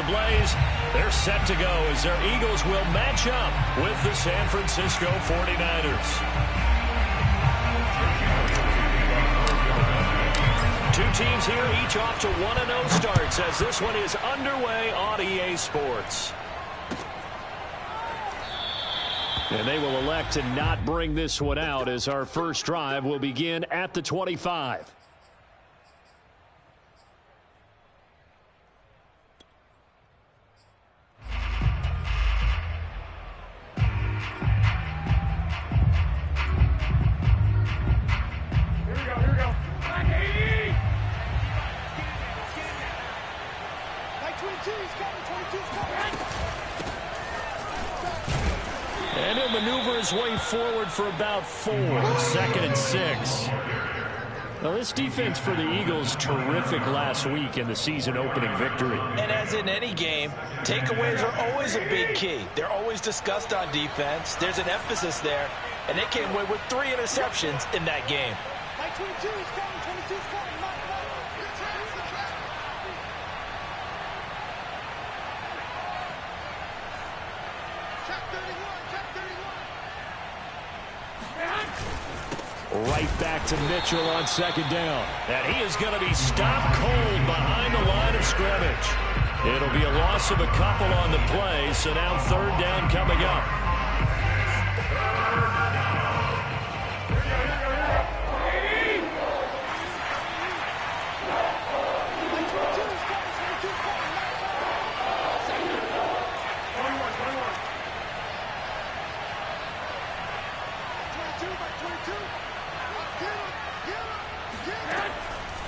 Blaze, they're set to go as their Eagles will match up with the San Francisco 49ers. Two teams here, each off to 1-0 starts as this one is underway on EA Sports. And they will elect to not bring this one out as our first drive will begin at the 25. And he'll maneuver his way forward for about 4. 2nd and 6. Now, this defense for the Eagles, terrific last week in the season-opening victory. And as in any game, takeaways are always a big key. They're always discussed on defense. There's an emphasis there, and they came away with 3 interceptions in that game. Right back to Mitchell on 2nd down. And he is going to be stopped cold behind the line of scrimmage. It'll be a loss of a couple on the play, so now 3rd down coming up.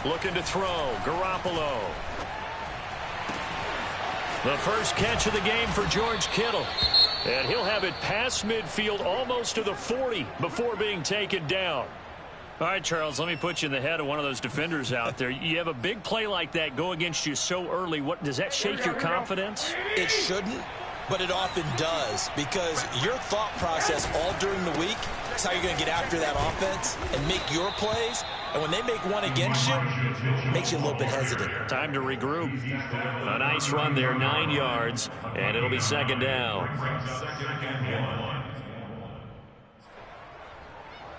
Looking to throw, Garoppolo. The first catch of the game for George Kittle. And he'll have it past midfield almost to the 40 before being taken down. All right, Charles, let me put you in the head of one of those defenders out there. You have a big play like that go against you so early. What does that shake your confidence? It shouldn't, but it often does, because your thought process all during the week is how you're going to get after that offense and make your plays. And when they make one against you, it makes you a little bit hesitant. Time to regroup. A nice run there, 9 yards, and it'll be 2nd down.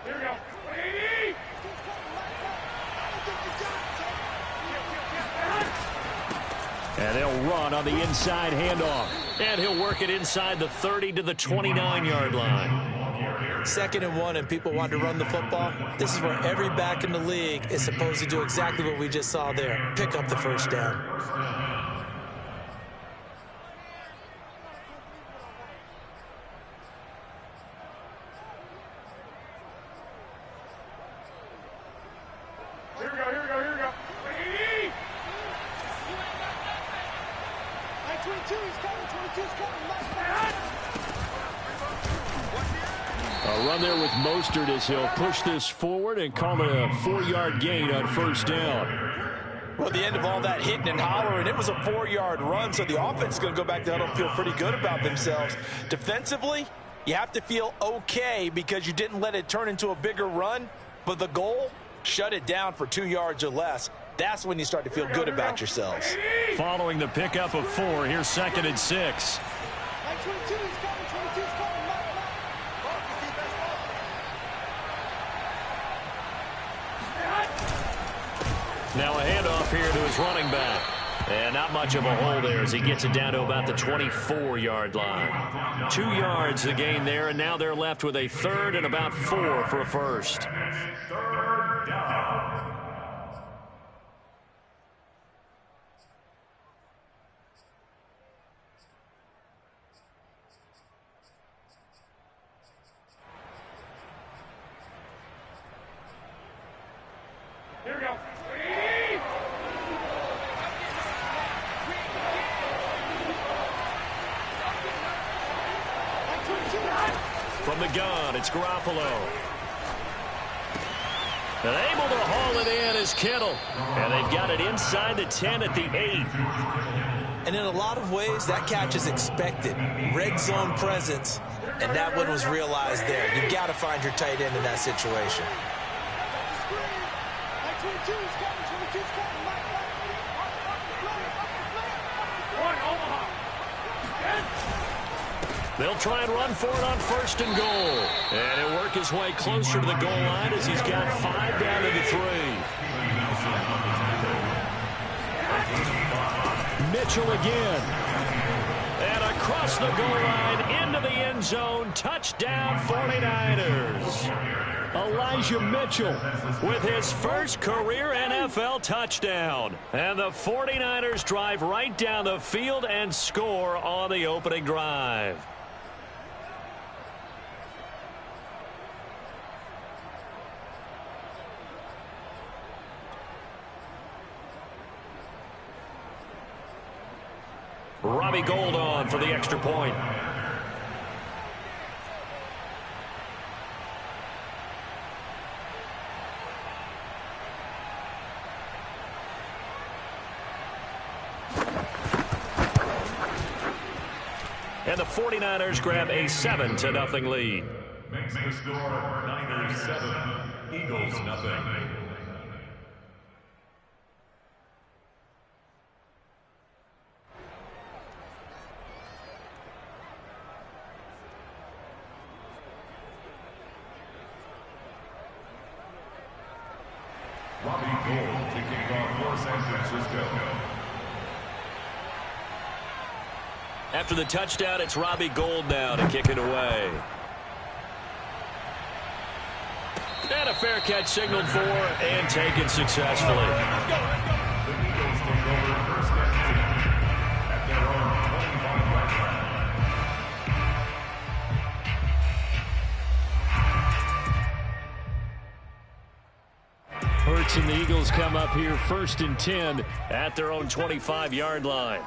Here we go. And they'll run on the inside handoff. And he'll work it inside the 30 to the 29-yard line. 2nd and 1, and people want to run the football. This is where every back in the league is supposed to do exactly what we just saw there. Pick up the 1st down. Here we go, here we go, here we go. Hey, 22's coming, 22's coming. A run there with Mostert as he'll push this forward and call it a 4-yard gain on 1st down. Well, the end of all that hitting and hollering, it was a 4-yard run, so the offense is going to go back to huddle and feel pretty good about themselves. Defensively, you have to feel okay because you didn't let it turn into a bigger run, but the goal, shut it down for 2 yards or less. That's when you start to feel good about yourselves. Following the pickup of 4, here's 2nd and 6. Now a handoff here to his running back. And not much of a hole there as he gets it down to about the 24-yard line. 2 yards the gain there, and now they're left with a 3rd and about 4 for a first. 3rd down. Here we go. From the gun, it's Garoppolo. And able to haul it in is Kittle. And they've got it inside the 10 at the 8. And in a lot of ways, that catch is expected. Red zone presence, and that one was realized there. You've got to find your tight end in that situation. One, They'll try and run for it on 1st and goal. And he'll work his way closer to the goal line as he's got 5 down to the 3. Mitchell again. And across the goal line into the end zone. Touchdown 49ers. Elijah Mitchell with his first career NFL touchdown. And the 49ers drive right down the field and score on the opening drive. Robbie Gould on for the extra point. And the 49ers grab a 7-0 lead. Makes the score Niners 7, Eagles nothing. Robbie Gould taking off for San Francisco. After the touchdown, it's Robbie Gould now to kick it away. And a fair catch signaled for and taken successfully. The Eagles take over first and 10 at their own 25-yard line. Hurts and the Eagles come up here 1st and 10 at their own 25-yard line.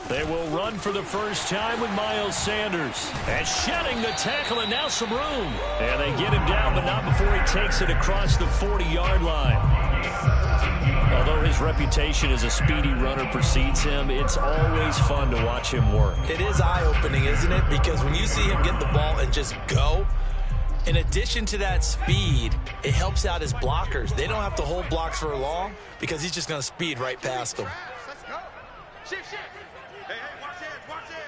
They will run for the first time with Miles Sanders. And shedding the tackle and now some room. And they get him down, but not before he takes it across the 40-yard line. Although his reputation as a speedy runner precedes him, it's always fun to watch him work. It is eye-opening, isn't it? Because when you see him get the ball and just go, in addition to that speed, it helps out his blockers. They don't have to hold blocks for long because he's just going to speed right past them. Let's go. Shift. Hey, watch it.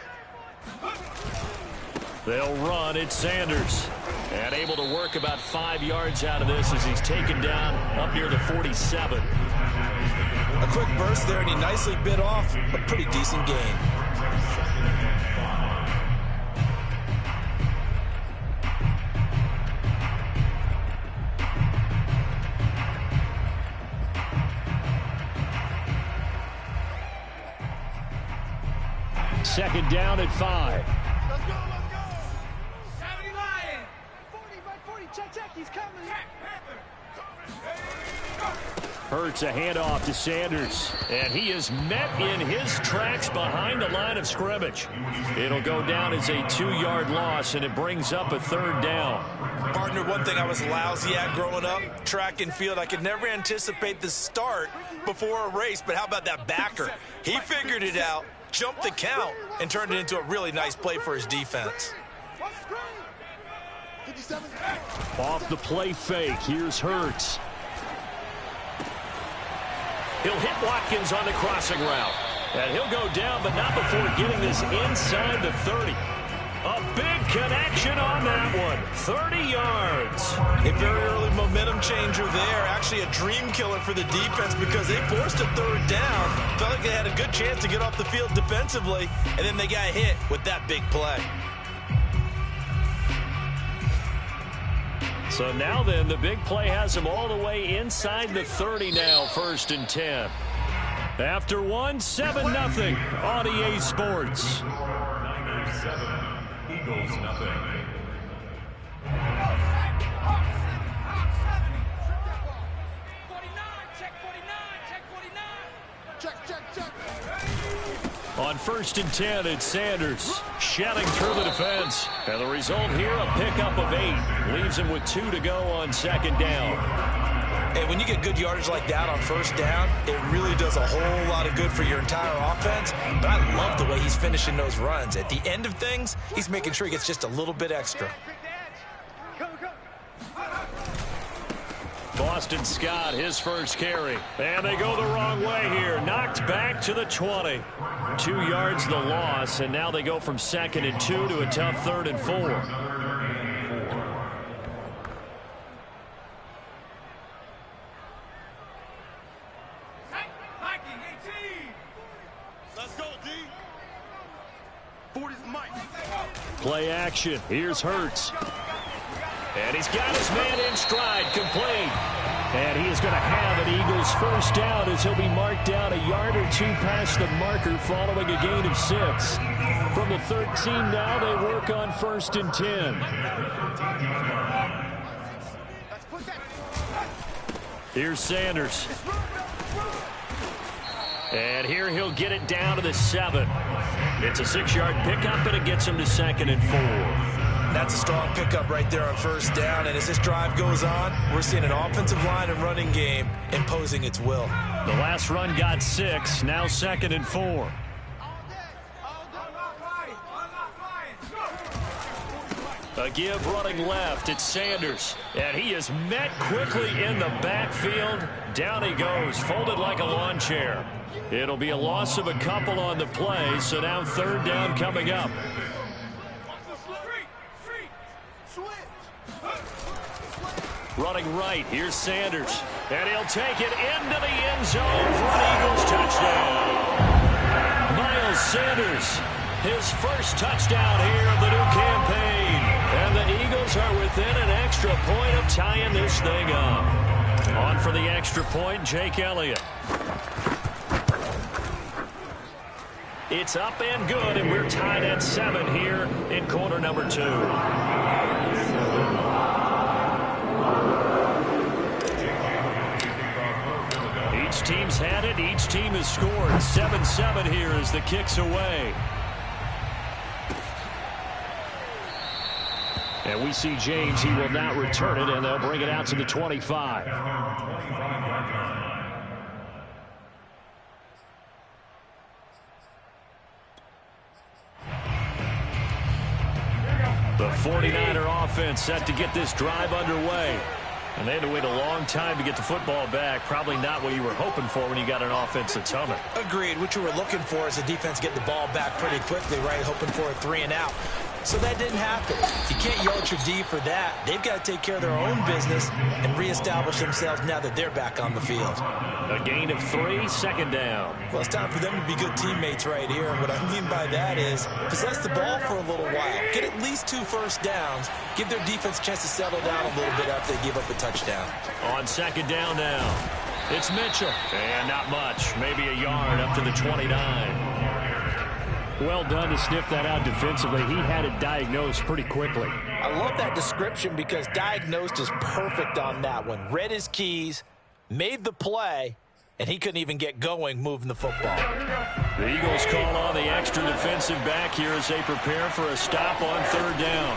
They'll run. It's Sanders. And able to work about 5 yards out of this as he's taken down up near the 47. A quick burst there, and he nicely bit off a pretty decent gain. Second down at 5. Let's go. 70 Lions. 40 by 40. Check. He's coming. Hurts a handoff to Sanders. And he is met in his tracks behind the line of scrimmage. It'll go down as a 2-yard loss, and it brings up a 3rd down. Partner, one thing I was lousy at growing up, track and field, I could never anticipate the start before a race, but how about that backer? He figured it out, jumped the count, and turned it into a really nice play for his defense. Off the play fake, here's Hurts. He'll hit Watkins on the crossing route. And he'll go down, but not before getting this inside the 30. A big connection on that one. 30 yards. A very early momentum changer there. Actually a dream killer for the defense because they forced a 3rd down. Felt like they had a good chance to get off the field defensively, and then they got hit with that big play. So now then, the big play has him all the way inside the 30 now, 1st and 10. After one, 7-0 on EA Sports. Niners 7, Eagles nothing. On 1st and 10, it's Sanders shedding through the defense. And the result here, a pickup of 8. Leaves him with 2 to go on 2nd down. And when you get good yardage like that on 1st down, it really does a whole lot of good for your entire offense. But I love the way he's finishing those runs. At the end of things, he's making sure he gets just a little bit extra. Boston Scott, his first carry. And they go the wrong way here. Knocked back to the 20. 2 yards the loss, and now they go from 2nd and 2 to a tough 3rd and 4. Play action. Here's Hurts. And he's got his man in stride, complete. And he is going to have an Eagles first down as he'll be marked down a yard or 2 past the marker following a gain of 6. From the 13 now, they work on 1st and 10. Here's Sanders. And here he'll get it down to the 7. It's a 6-yard pickup, and it gets him to 2nd and 4. That's a strong pickup right there on 1st down. And as this drive goes on, we're seeing an offensive line and running game imposing its will. The last run got 6. Now 2nd and 4. A give running left. It's Sanders. And he is met quickly in the backfield. Down he goes, folded like a lawn chair. It'll be a loss of a couple on the play, so now 3rd down coming up. Running right, here's Sanders. And he'll take it into the end zone for an Eagles touchdown. Miles Sanders, his first touchdown here of the new campaign. And the Eagles are within an extra point of tying this thing up. On for the extra point, Jake Elliott. It's up and good, and we're tied at 7 here in quarter number 2. Each team's had it. Each team has scored. 7-7 here as the kick's away. And we see James. He will not return it, and they'll bring it out to the 25. The 49er offense set to get this drive underway. And they had to wait a long time to get the football back. Probably not what you were hoping for when you got an offense that's humming. Agreed. What you were looking for is the defense getting the ball back pretty quickly, right? Hoping for a 3 and out. So that didn't happen. You can't yell at your D for that. They've got to take care of their own business and reestablish themselves now that they're back on the field. A gain of 3, 2nd down. Well, it's time for them to be good teammates right here. And what I mean by that is possess the ball for a little while. Get at least 2 first downs. Give their defense a chance to settle down a little bit after they give up a touchdown. On 2nd down now, it's Mitchell. And not much. Maybe a yard up to the 29. Well done to sniff that out defensively. He had it diagnosed pretty quickly. I love that description because diagnosed is perfect on that one. Read his keys, made the play, and he couldn't even get going moving the football. The Eagles call on the extra defensive back here as they prepare for a stop on 3rd down.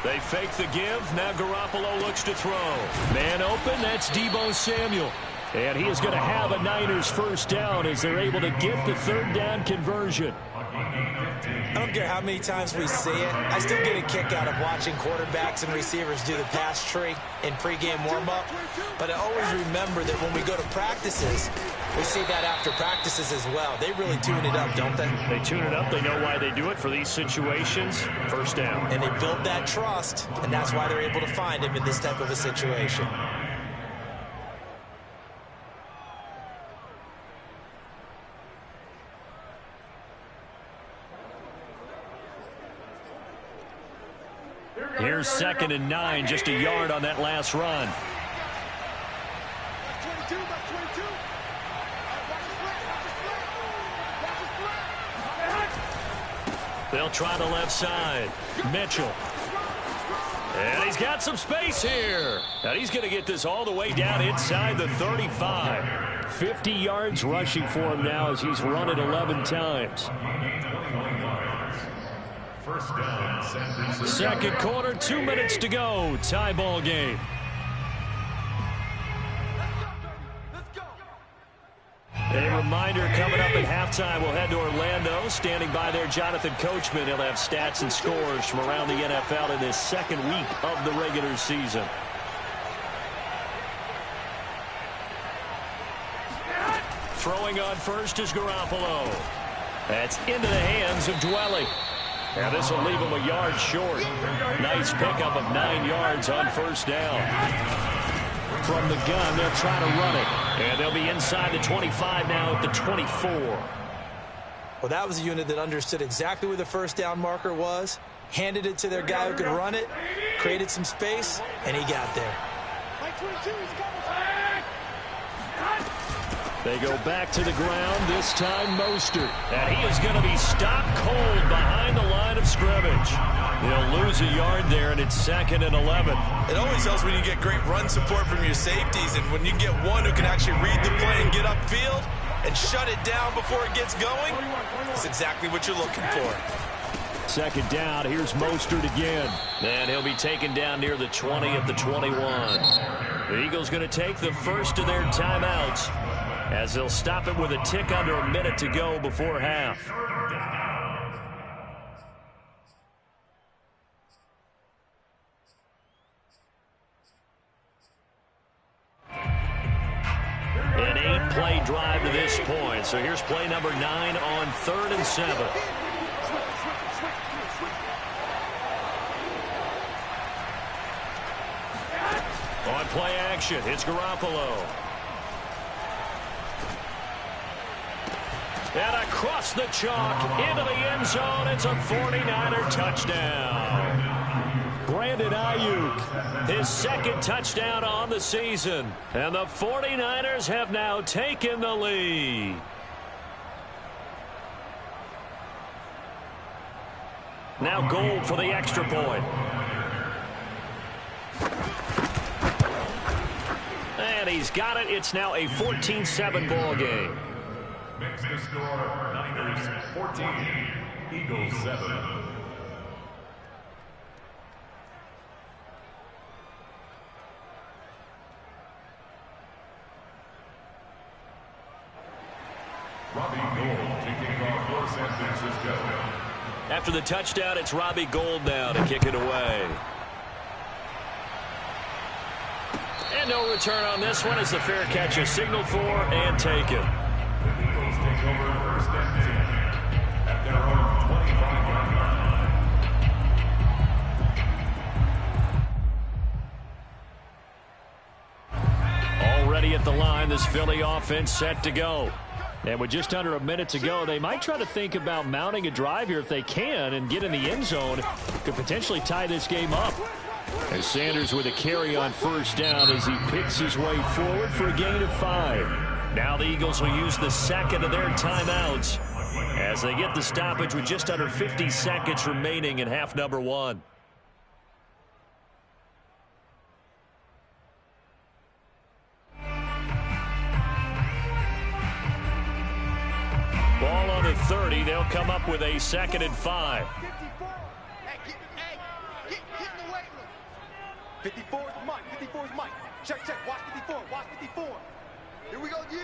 They fake the give. Now Garoppolo looks to throw. Man open, that's Deebo Samuel. And he is going to have a Niners first down as they're able to get the 3rd down conversion. I don't care how many times we see it. I still get a kick out of watching quarterbacks and receivers do the pass tree in pregame warm-up. But I always remember that when we go to practices, we see that after practices as well. They really tune it up, don't they? They tune it up. They know why they do it for these situations. First down. And they build that trust, and that's why they're able to find him in this type of a situation. Here's 2nd and 9, just a yard on that last run. They'll try the left side. Mitchell. And he's got some space here. And he's going to get this all the way down inside the 35. 50 yards rushing for him now as he's run it 11 times. First down, San Francisco. Second quarter, 2 minutes to go. Tie ball game. A reminder coming up at halftime. We'll head to Orlando. Standing by there, Jonathan Coachman. He'll have stats and scores from around the NFL in this 2nd week of the regular season. Throwing on first is Garoppolo. That's into the hands of Dwelly. And this will leave him a yard short. Nice pickup of 9 yards on first down. From the gun, they'll try to run it. And they'll be inside the 25 now at the 24. Well, that was a unit that understood exactly where the first down marker was, handed it to their guy who could run it, created some space, and he got there. They go back to the ground, this time Mostert. And he is going to be stopped cold behind the line of scrimmage. They'll lose a yard there, and it's 2nd and 11. It always helps when you get great run support from your safeties, and when you get one who can actually read the play and get upfield and shut it down before it gets going, that's exactly what you're looking for. 2nd down, here's Mostert again. And he'll be taken down near the 20 at the 21. The Eagles going to take the first of their timeouts, as they'll stop it with a tick under a minute to go before half. An 8-play drive to this point. So here's play number 9 on 3rd and 7. On play action, it's Garoppolo. And across the chalk, into the end zone, it's a 49er touchdown. Brandon Ayuk, his 2nd touchdown on the season. And the 49ers have now taken the lead. Now Gold for the extra point. And he's got it. It's now a 14-7 ball game. Makes the score Niners 14, Eagles 7. Robbie Gould kicking off for San Francisco. After the touchdown, it's Robbie Gould now to kick it away. And no return on this one as the fair catch is signaled for and taken. The Eagles take over 1st and 10 at their own 25-yard line. Already at the line, this Philly offense set to go. And with just under a minute to go, they might try to think about mounting a drive here if they can and get in the end zone. Could potentially tie this game up. As Sanders with a carry on first down as he picks his way forward for a gain of 5. Now the Eagles will use the 2nd of their timeouts as they get the stoppage with just under 50 seconds remaining in half number 1. Ball on the 30. They'll come up with a 2nd and 5. 54 is Mike. 54 is Mike. Check, check. Watch 54. Watch 54. Here we go, Yee.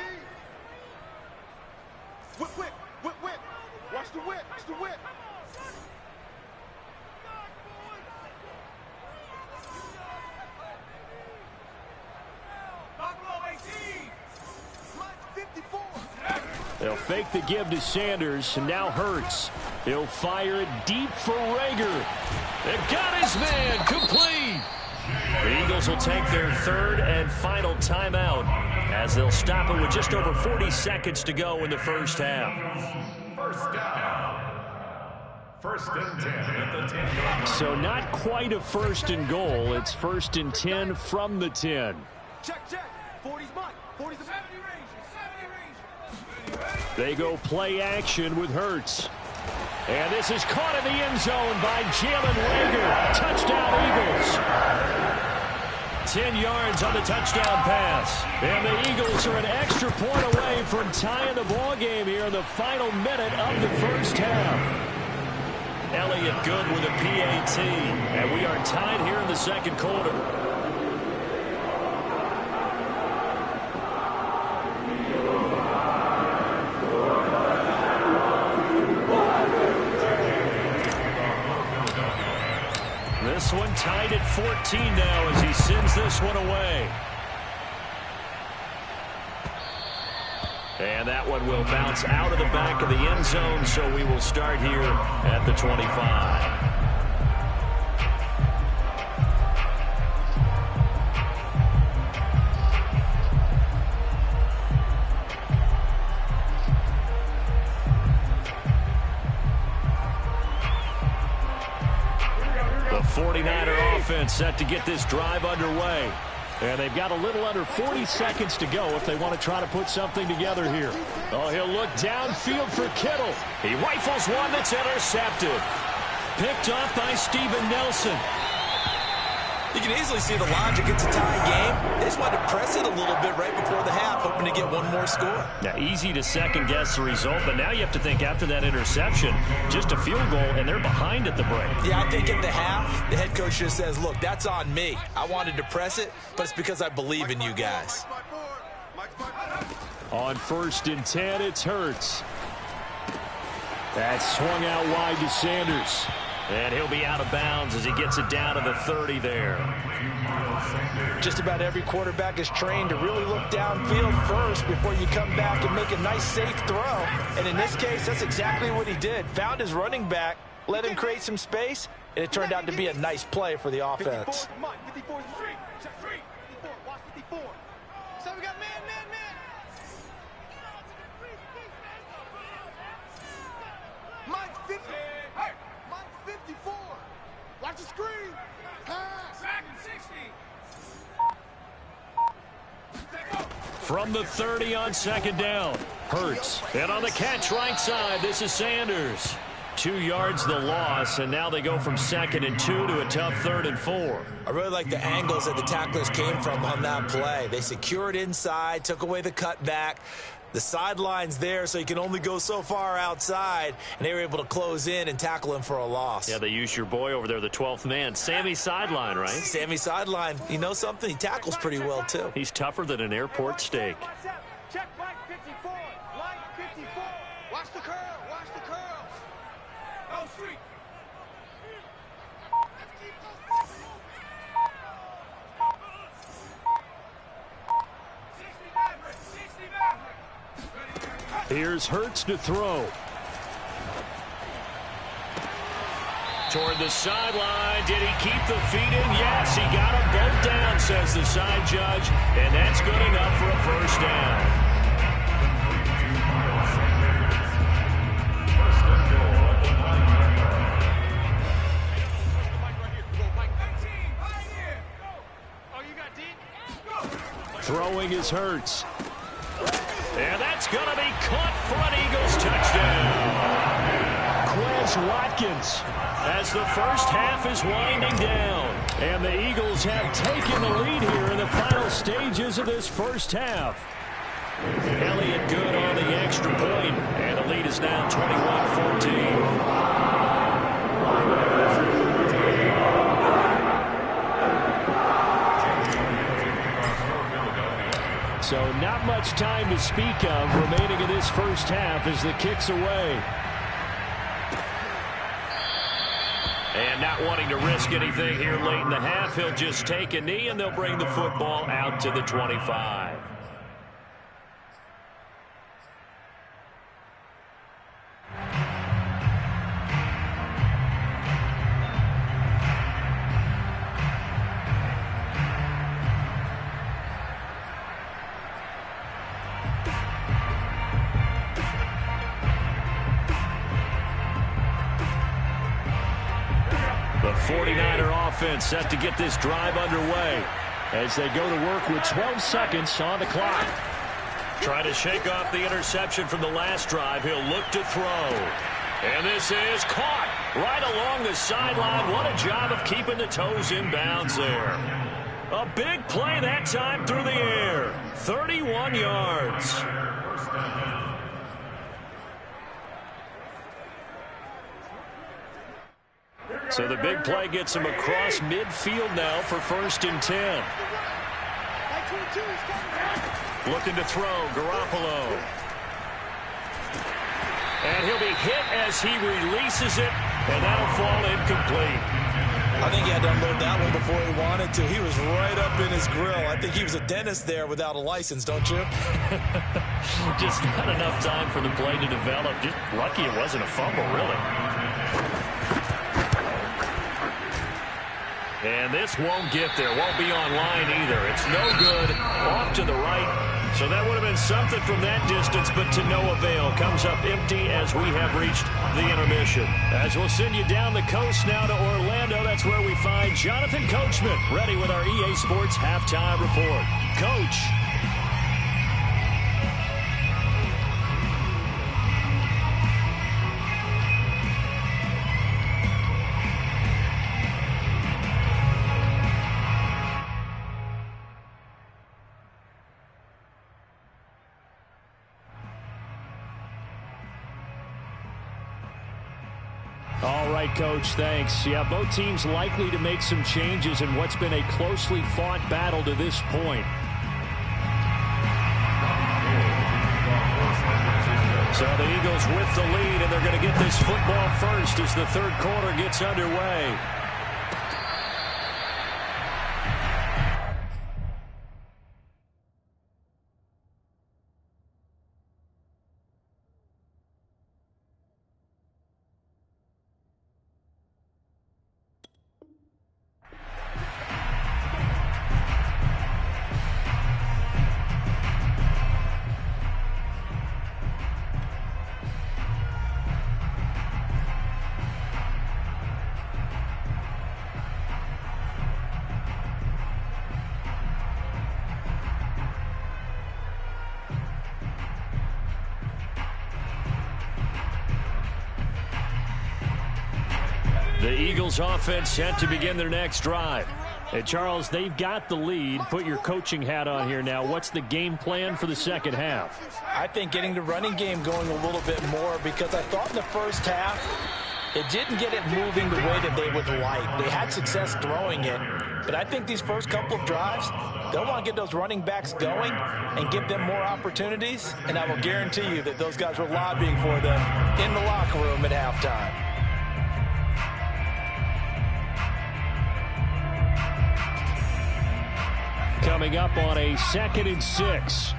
Whip, whip. Whip, whip. Watch the whip. Watch the whip. They'll fake the give to Sanders, and now Hurts. He'll fire it deep for Rager. They've got his man complete. The Eagles will take their 3rd and final timeout as they'll stop it with just over 40 seconds to go in the first half. First down. 1st and 10 at the 10-yard line. So not quite a 1st and goal. It's 1st and 10 from the 10. Check, check. 40's Mike. 40's the 70 range. 70 range. They go play action with Hurts. And this is caught in the end zone by Jalen Rager. Touchdown, Eagles. 10 yards on the touchdown pass. And the Eagles are an extra point away from tying the ball game here in the final minute of the first half. Elliott Good with a PAT. And we are tied here in the 2nd quarter. This one tied at 14 now as he sends this one away. And that one will bounce out of the back of the end zone, so we will start here at the 25. The 49er offense set to get this drive underway. And they've got a little under 40 seconds to go if they want to try to put something together here. Oh, he'll look downfield for Kittle. He rifles one that's intercepted. Picked off by Steven Nelson. You can easily see the logic. It's a tie game. They just wanted to press it a little bit right before the half, hoping to get one more score. Now, easy to second-guess the result, but now you have to think after that interception, just a field goal, and they're behind at the break. Yeah, I think at the half, the head coach just says, look, that's on me. I wanted to press it, but it's because I believe in you guys. On 1st and 10, it's Hurts. That's swung out wide to Sanders. And he'll be out of bounds as he gets it down to the 30 there. Just about every quarterback is trained to really look downfield first before you come back and make a nice, safe throw. And in this case, that's exactly what he did. Found his running back, let him create some space, and it turned out to be a nice play for the offense. 54 is free. Check free. 54. Watch 54. So we got man. Mike's 50. Hey, Mike's 54. Watch the screen. Pass. Back in 60. From the 30 on 2nd down. Hurts. And on the catch right side, this is Sanders. 2 yards the loss, and now they go from 2nd and 2 to a tough 3rd and 4. I really like the angles that the tacklers came from on that play. They secured inside, took away the cutback. The sideline's there, so you can only go so far outside, and they were able to close in and tackle him for a loss. Yeah, they used your boy over there, the 12th man, Sammy Sideline, right? Sammy Sideline, you know something? He tackles pretty well, too. He's tougher than an airport steak. Check Mike 54. Mike 54. Watch the curl. Watch the curls. Oh, street. Here's Hurts to throw. Toward the sideline. Did he keep the feet in? Yes, he got them both down, says the side judge. And that's good enough for a first down. Throwing is Hurts. And that's going to be caught for an Eagles touchdown. Quez Watkins as the first half is winding down. And the Eagles have taken the lead here in the final stages of this first half. Elliott good on the extra point, and the lead is now 21-14. So not much time to speak of remaining in this first half as the kick's away. And not wanting to risk anything here late in the half, he'll just take a knee and they'll bring the football out to the 25. The 49er offense set to get this drive underway as they go to work with 12 seconds on the clock. Trying to shake off the interception from the last drive. He'll look to throw. And this is caught right along the sideline. What a job of keeping the toes in bounds there. A big play that time through the air. 31 yards. So the big play gets him across midfield now for 1st and 10. Looking to throw, Garoppolo. And he'll be hit as he releases it, and that'll fall incomplete. I think he had to unload that one before he wanted to. He was right up in his grill. I think he was a dentist there without a license, don't you? Just not enough time for the play to develop. Just lucky it wasn't a fumble, really. And this won't get there. Won't be online either. It's no good. Off to the right. So that would have been something from that distance, but to no avail. Comes up empty as we have reached the intermission. As we'll send you down the coast now to Orlando, that's where we find Jonathan Coachman, ready with our EA Sports Halftime Report. Coach. All right, Coach, thanks. Yeah, both teams likely to make some changes in what's been a closely fought battle to this point. So the Eagles with the lead, and they're going to get this football first as the third quarter gets underway. The Eagles offense set to begin their next drive. And Charles, they've got the lead. Put your coaching hat on here now. What's the game plan for the second half? I think getting the running game going a little bit more, because I thought in the first half it didn't get it moving the way that they would like. They had success throwing it, but I think these first couple of drives, they'll want to get those running backs going and give them more opportunities, and I will guarantee you that those guys were lobbying for them in the locker room at halftime. Coming up on a 2nd and 6. 60 Bison,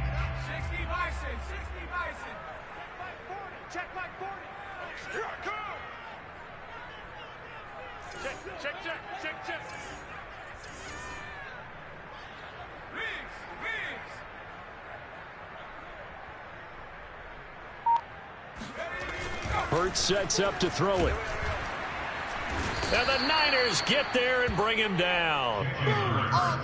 60 Bison. Check my 40. Here I come. Check. Wings. Hurts sets up to throw it. And the Niners get there and bring him down.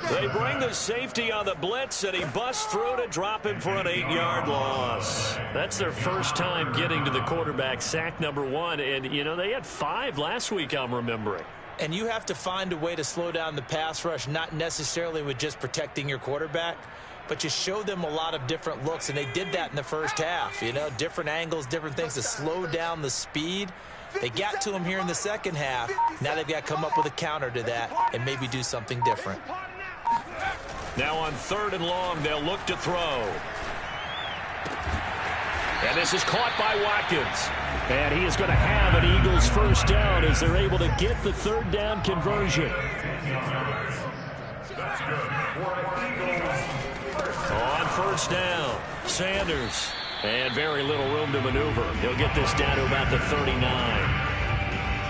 They bring the safety on the blitz, and he busts through to drop him for an 8-yard loss. That's their first time getting to the quarterback, sack number 1. And, you know, they had 5 last week, I'm remembering. And you have to find a way to slow down the pass rush, not necessarily with just protecting your quarterback, but you show them a lot of different looks, and they did that in the first half. You know, different angles, different things to slow down the speed. They got to him here in the second half. Now they've got to come up with a counter to that and maybe do something different. Now on 3rd and long, they'll look to throw. And this is caught by Watkins. And he is going to have an Eagles first down as they're able to get the 3rd down conversion. On 1st down, Sanders. And very little room to maneuver. He'll get this down to about the 39.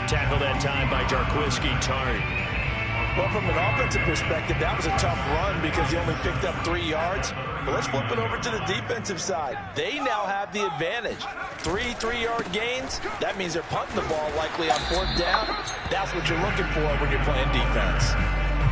Tackle that time by Jarquiski Tartt. Well, from an offensive perspective, that was a tough run because he only picked up 3 yards. But let's flip it over to the defensive side. They now have the advantage. 3 3-yard gains. That means they're punting the ball likely on 4th down. That's what you're looking for when you're playing defense.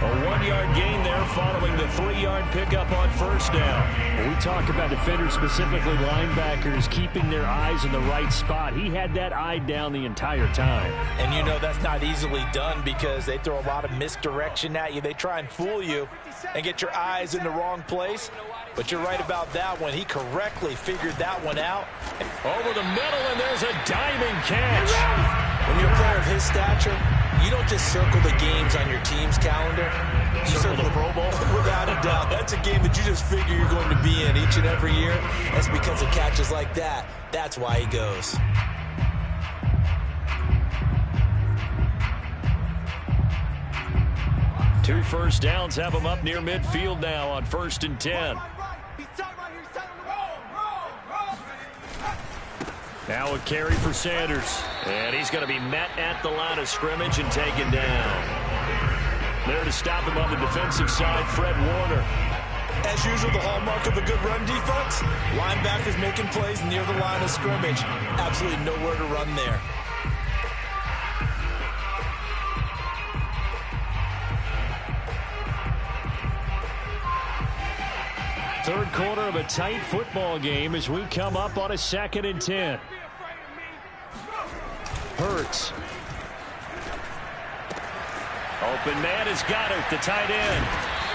A 1-yard gain there following the 3-yard pickup on 1st down. When we talk about defenders, specifically linebackers, keeping their eyes in the right spot, he had that eye down the entire time. And you know that's not easily done because they throw a lot of misdirection at you. They try and fool you and get your eyes in the wrong place. But you're right about that one. He correctly figured that one out. Over the middle, and there's a diving catch. When you're a player of his stature, you don't just circle the games on your team's calendar. You circle the Pro Bowl. Without a doubt. That's a game that you just figure you're going to be in each and every year. That's because of catches like that. That's why he goes. 2 first downs have them up near midfield now on 1st and 10. Now a carry for Sanders. And he's going to be met at the line of scrimmage and taken down. There to stop him on the defensive side, Fred Warner. As usual, the hallmark of a good run defense, linebackers making plays near the line of scrimmage. Absolutely nowhere to run there. Third quarter of a tight football game as we come up on a 2nd and 10. Hurts. Open man has got it, the tight end.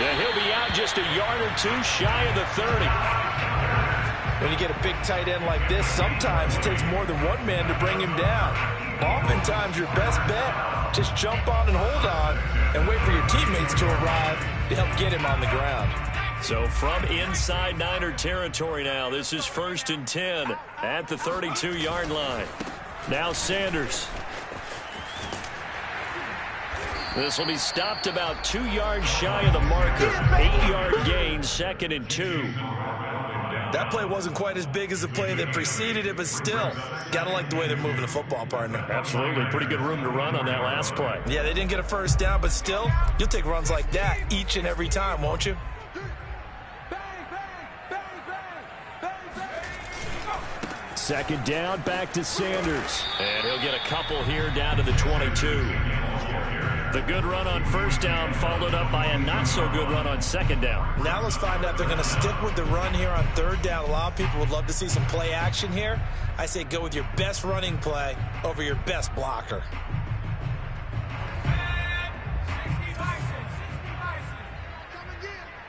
And he'll be out just a yard or 2 shy of the 30. When you get a big tight end like this, sometimes it takes more than one man to bring him down. Oftentimes, your best bet, just jump on and hold on and wait for your teammates to arrive to help get him on the ground. So from inside Niner territory now, this is 1st and 10 at the 32-yard line. Now Sanders. This will be stopped about 2 yards shy of the marker. 8-yard gain, 2nd and 2. That play wasn't quite as big as the play that preceded it, but still, gotta like the way they're moving the football, partner. Absolutely. Pretty good room to run on that last play. Yeah, they didn't get a first down, but still, you'll take runs like that each and every time, won't you? Second down, back to Sanders. And he'll get a couple here down to the 22. The good run on 1st down followed up by a not-so-good run on 2nd down. Now let's find out if they're going to stick with the run here on 3rd down. A lot of people would love to see some play action here. I say go with your best running play over your best blocker.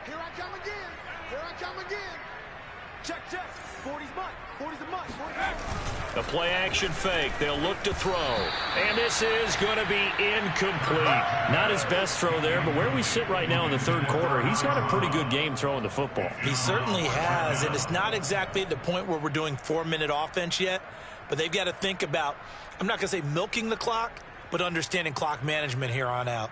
Here I come again. Check. 40's mine. 40's the mine. The play action fake. They'll look to throw. And this is going to be incomplete. Not his best throw there, but where we sit right now in the 3rd quarter, he's got a pretty good game throwing the football. He certainly has, and it's not exactly at the point where we're doing 4-minute offense yet, but they've got to think about, I'm not going to say milking the clock, but understanding clock management here on out.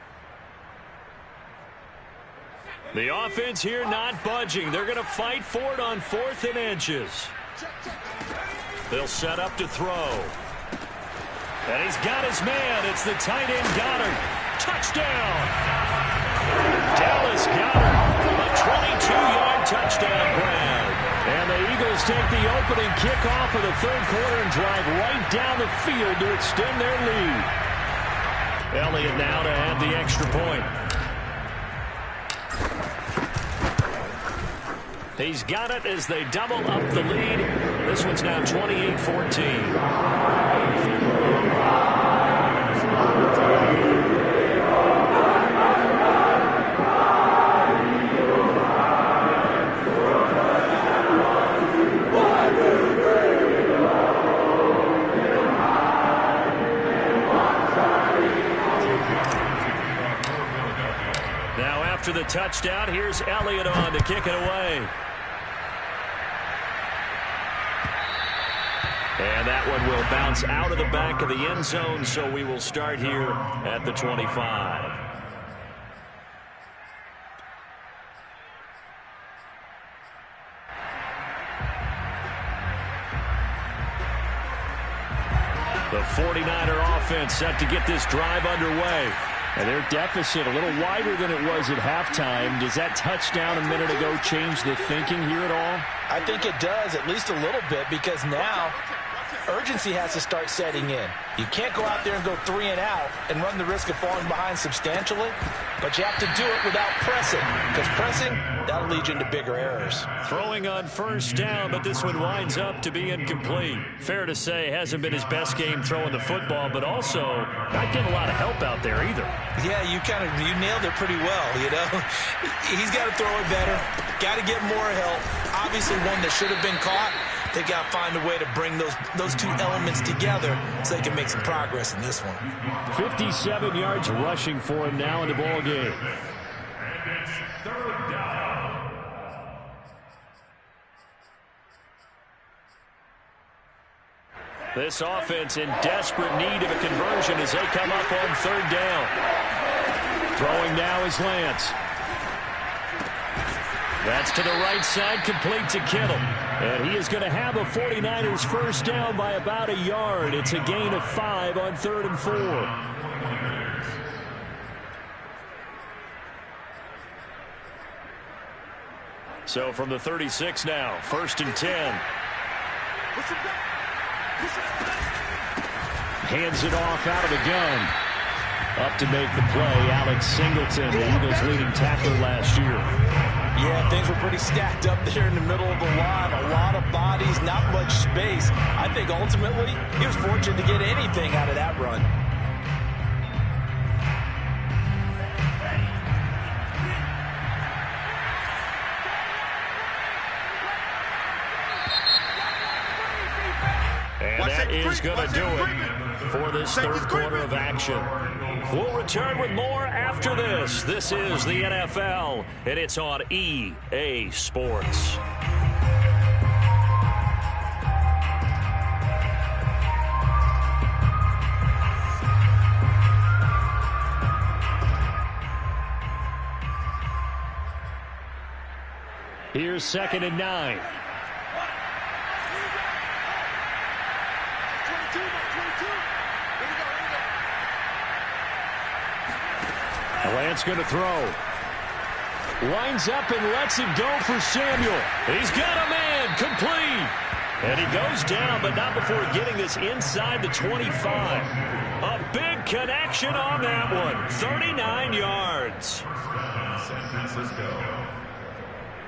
The offense here not budging. They're going to fight for it on 4th and inches. They'll set up to throw. And he's got his man. It's the tight end Goddard. Touchdown! Dallas Goddard, a 22-yard touchdown grab. And the Eagles take the opening kickoff of the 3rd quarter and drive right down the field to extend their lead. Elliott now to add the extra point. He's got it as they double up the lead. This one's now 28-14. Now after the touchdown, here's Elliott on to kick it away. And that one will bounce out of the back of the end zone, so we will start here at the 25. The 49er offense set to get this drive underway. And their deficit a little wider than it was at halftime. Does that touchdown a minute ago change the thinking here at all? I think it does, at least a little bit, because now urgency has to start setting in. You can't go out there and go 3 and out and run the risk of falling behind substantially, but you have to do it without pressing, because pressing, that'll lead you into bigger errors. Throwing on 1st down, but this one winds up to be incomplete. Fair to say, hasn't been his best game throwing the football, but also not getting a lot of help out there either. Yeah, you nailed it pretty well, you know. He's got to throw it better, got to get more help. Obviously one that should have been caught. They got to find a way to bring those two elements together so they can make some progress in this one. 57 yards rushing for him now in the ball game. And it's 3rd down. This offense in desperate need of a conversion as they come up on 3rd down. Throwing now is Lance. That's to the right side, complete to Kittle. And he is going to have a 49ers first down by about a yard. It's a gain of 5 on 3rd and 4. So from the 36 now, 1st and 10. Hands it off out of the gun. Up to make the play, Alex Singleton, the Eagles' leading tackler last year. Yeah, things were pretty stacked up there in the middle of the line. A lot of bodies, not much space. I think ultimately he was fortunate to get anything out of that run. And that is going to do it for this third quarter of action. We'll return with more after this. This is the NFL, and it's on EA Sports. Here's 2nd and 9. Lance going to throw. Lines up and lets it go for Samuel. He's got a man, complete. And he goes down, but not before getting this inside the 25. A big connection on that one. 39 yards. San Francisco.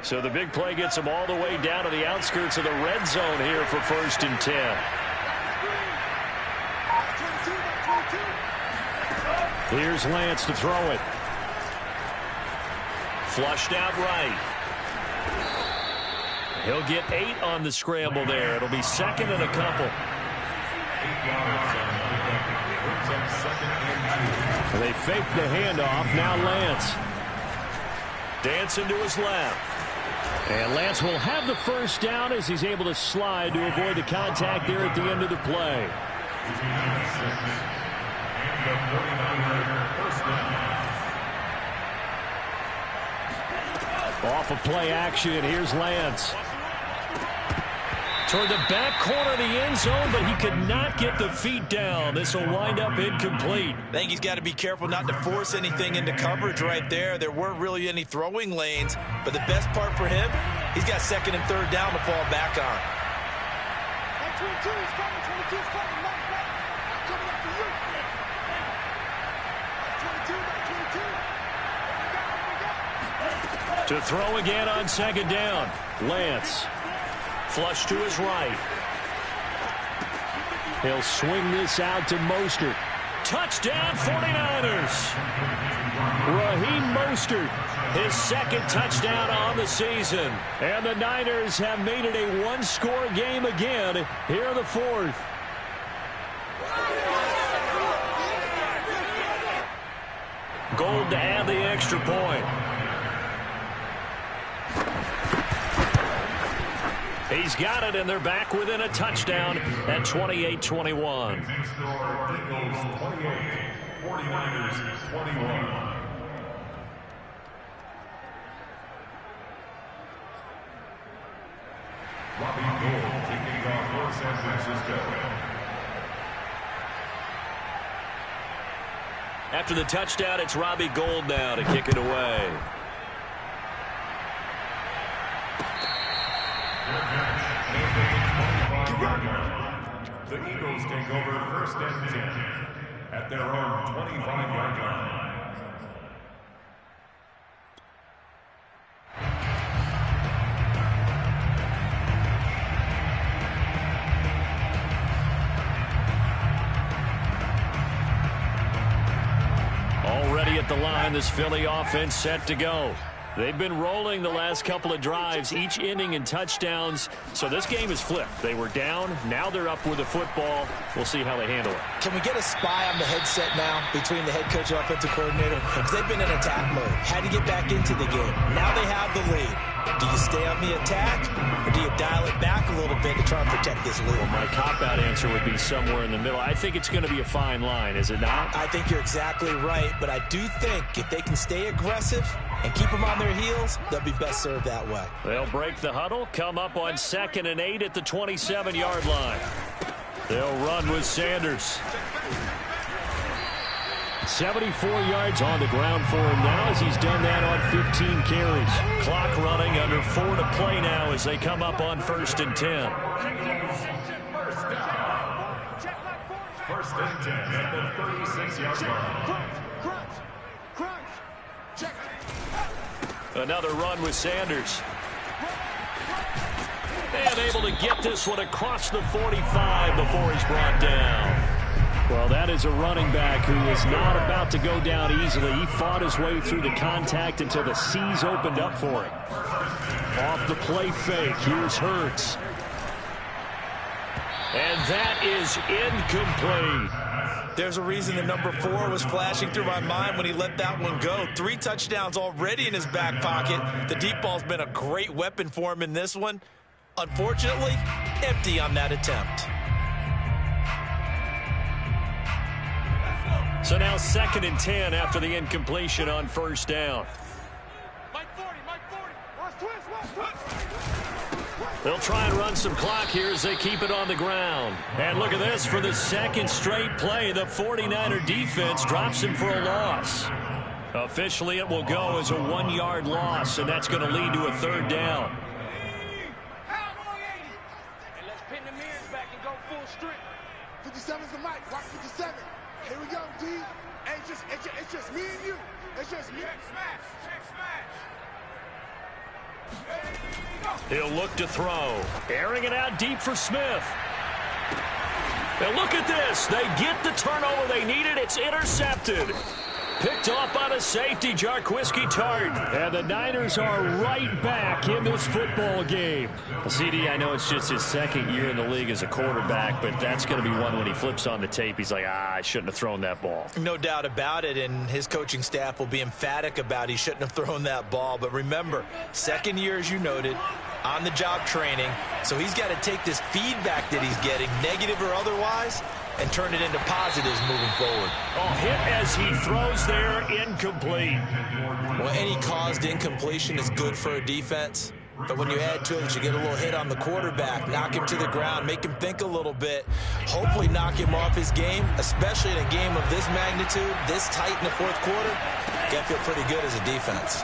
So the big play gets him all the way down to the outskirts of the red zone here for 1st and 10. Here's Lance to throw it. Flushed out right. He'll get 8 on the scramble there. It'll be 2nd and a couple. They fake the handoff. Now Lance. Dancing to his left. And Lance will have the first down as he's able to slide to avoid the contact there at the end of the play. Off of play action, here's Lance. Toward the back corner of the end zone, but he could not get the feet down. This will wind up incomplete. I think he's got to be careful not to force anything into coverage right there. There weren't really any throwing lanes, but the best part for him, he's got 2nd and 3rd down to fall back on. 22 is coming, 22 is coming, coming up to you. 22, 22. To throw again on 2nd down. Lance. Flush to his right. He'll swing this out to Mostert. Touchdown 49ers. Raheem Mostert, his 2nd touchdown on the season. And the Niners have made it a one-score game again here in the 4th. Gold to add the extra point. He's got it, and they're back within a touchdown at 28-21. Eagles 28, 49ers 21. Robbie Gould taking off for San Francisco. After the touchdown, it's Robbie Gould now to kick it away. The Eagles take over 1st and 10 at their own 25-yard line. Already at the line, this Philly offense set to go. They've been rolling the last couple of drives, each inning in touchdowns. So this game is flipped. They were down. Now they're up with the football. We'll see how they handle it. Can we get a spy on the headset now between the head coach and offensive coordinator? Because they've been in attack mode. Had to get back into the game. Now they have the lead. Do you stay on the attack, or do you dial it back a little bit to try and protect this lead? Well, my cop-out answer would be somewhere in the middle. I think it's going to be a fine line, is it not? I think you're exactly right, but I do think if they can stay aggressive and keep them on their heels, they'll be best served that way. They'll break the huddle, come up on 2nd and 8 at the 27-yard line. They'll run with Sanders. 74 yards on the ground for him now as he's done that on 15 carries. Clock running, under 4 to play now as they come up on 1st and 10. First and 10 at the 36-yard line. Crunch. Check. Another run with Sanders. And able to get this one across the 45 before he's brought down. Well, that is a running back who is not about to go down easily. He fought his way through the contact until the seas opened up for him. Off the play fake, here's Hurts. And that is incomplete. There's a reason the number 4 was flashing through my mind when he let that one go. 3 touchdowns already in his back pocket. The deep ball's been a great weapon for him in this one. Unfortunately, empty on that attempt. So now 2nd and 10 after the incompletion on 1st down. Mike 40. Watch twist. They'll try and run some clock here as they keep it on the ground. And look at this. For the 2nd straight play, the 49er defense drops him for a loss. Officially, it will go as a 1-yard loss, and that's going to lead to a 3rd down. And let's pin the mirrors back and go full strip. 57's the mic. Watch 57. Here we go, D. Hey, it's just me and you. It's just me. Check smash. He'll look to throw. Airing it out deep for Smith. Now look at this. They get the turnover they needed. It's intercepted. Picked off by the safety, Jarquiski Tart. And the Niners are right back in this football game. Well, CD, I know it's just his 2nd year in the league as a quarterback, but that's going to be one when he flips on the tape. He's like, I shouldn't have thrown that ball. No doubt about it, and his coaching staff will be emphatic about he shouldn't have thrown that ball. But remember, 2nd year, as you noted, on-the-job training, so he's got to take this feedback that he's getting, negative or otherwise, and turn it into positives moving forward. Oh, hit as he throws there, incomplete. Well, any caused incompletion is good for a defense. But when you add to it, you get a little hit on the quarterback, knock him to the ground, make him think a little bit, hopefully knock him off his game, especially in a game of this magnitude, this tight in the 4th quarter. Got to feel pretty good as a defense.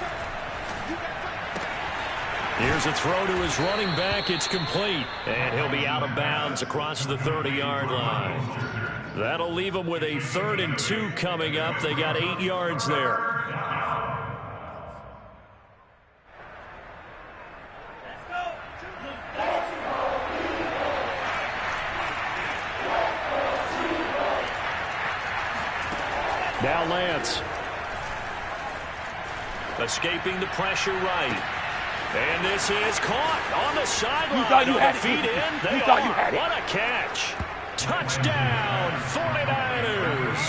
Here's a throw to his running back. It's complete. And he'll be out of bounds across the 30-yard line. That'll leave him with a 3rd and 2 coming up. They got 8 yards there. Now Lance. Escaping the pressure right. And this is caught on the sideline. You thought you had feet it. in. They You thought are. you had it. What a catch. Touchdown, 49ers.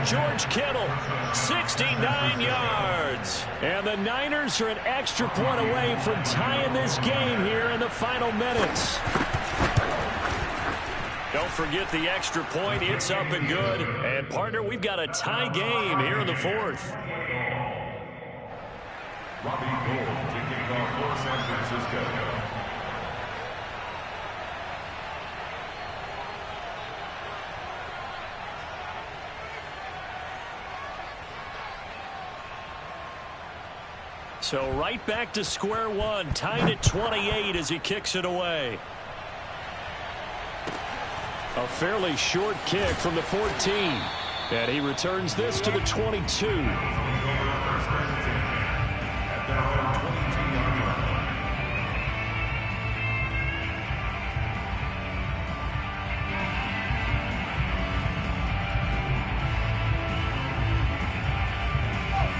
George Kittle, 69 yards. And the Niners are an extra point away from tying this game here in the final minutes. Don't forget the extra point. It's up and good. And, partner, we've got a tie game here in the 4th. Robbie Gould kicking off for San Francisco. So right back to square one, tied at 28 as he kicks it away. A fairly short kick from the 14. And he returns this to the 22.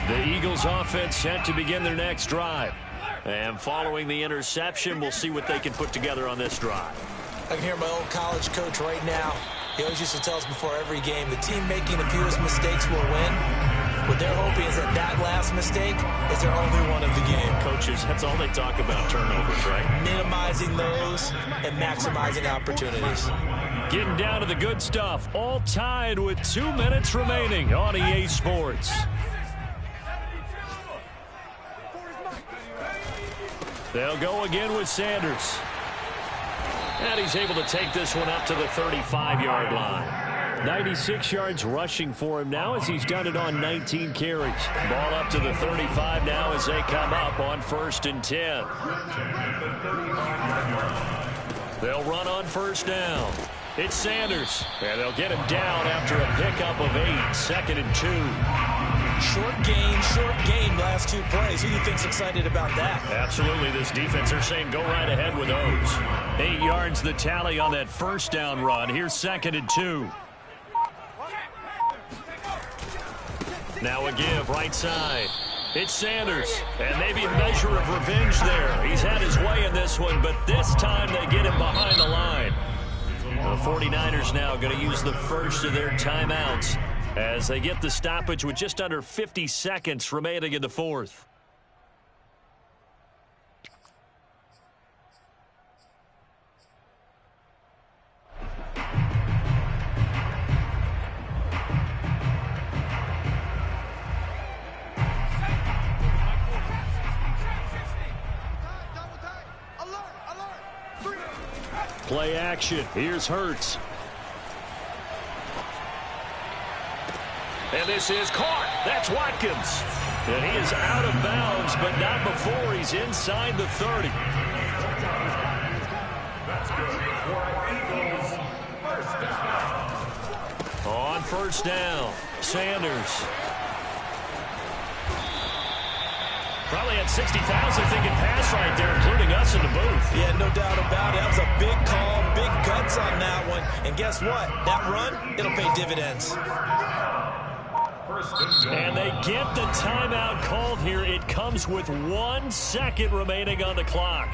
The Eagles offense set to begin their next drive. And following the interception, we'll see what they can put together on this drive. I can hear my old college coach right now. He always used to tell us before every game, the team making the fewest mistakes will win. What they're hoping is that last mistake is their only one of the game. Coaches, that's all they talk about, turnovers, right? Minimizing those and maximizing opportunities. Getting down to the good stuff. All tied with 2 minutes remaining on EA Sports. They'll go again with Sanders. And he's able to take this one up to the 35-yard line. 96 yards rushing for him now as he's done it on 19 carries. Ball up to the 35 now as they come up on 1st and 10. They'll run on 1st down. It's Sanders, and they'll get him down after a pickup of 8, 2nd and 2. Short game, last 2 plays. Who do you think's excited about that? Absolutely. This defense, they're saying go right ahead with those. 8 yards the tally on that 1st down run. Here's 2nd and 2. Now a give right side. It's Sanders, and maybe a measure of revenge there. He's had his way in this one, but this time they get him behind the line. The 49ers now going to use the first of their timeouts as they get the stoppage with just under 50 seconds remaining in the 4th. Play action. Here's Hurts. And this is caught. That's Watkins. And he is out of bounds, but not before he's inside the 30. That's good for Eagles. 1st down. On 1st down, Sanders. Probably had 60,000 thinking pass right there, including us in the booth. Yeah, no doubt about it. That was a big call, big guts on that one. And guess what? That run, it'll pay dividends. And they get the timeout called here. It comes with 1 second remaining on the clock.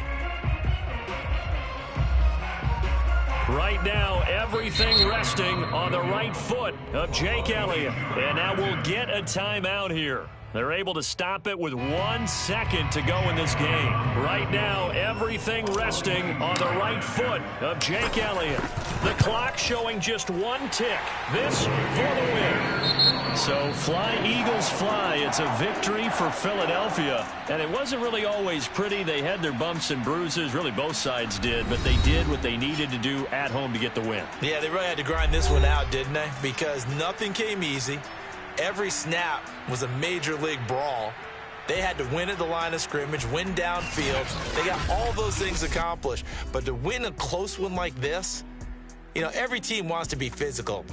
Right now, everything resting on the right foot of Jake Elliott. And now we'll get a timeout here. They're able to stop it with 1 second to go in this game. Right now, everything resting on the right foot of Jake Elliott. The clock showing just 1 tick. This for the win. So fly, Eagles, fly. It's a victory for Philadelphia. And it wasn't really always pretty. They had their bumps and bruises. Really, both sides did. But they did what they needed to do at home to get the win. Yeah, they really had to grind this one out, didn't they? Because nothing came easy. Every snap was a major league brawl. They had to win at the line of scrimmage, win downfield. They got all those things accomplished. But to win a close one like this, you know, every team wants to be physical.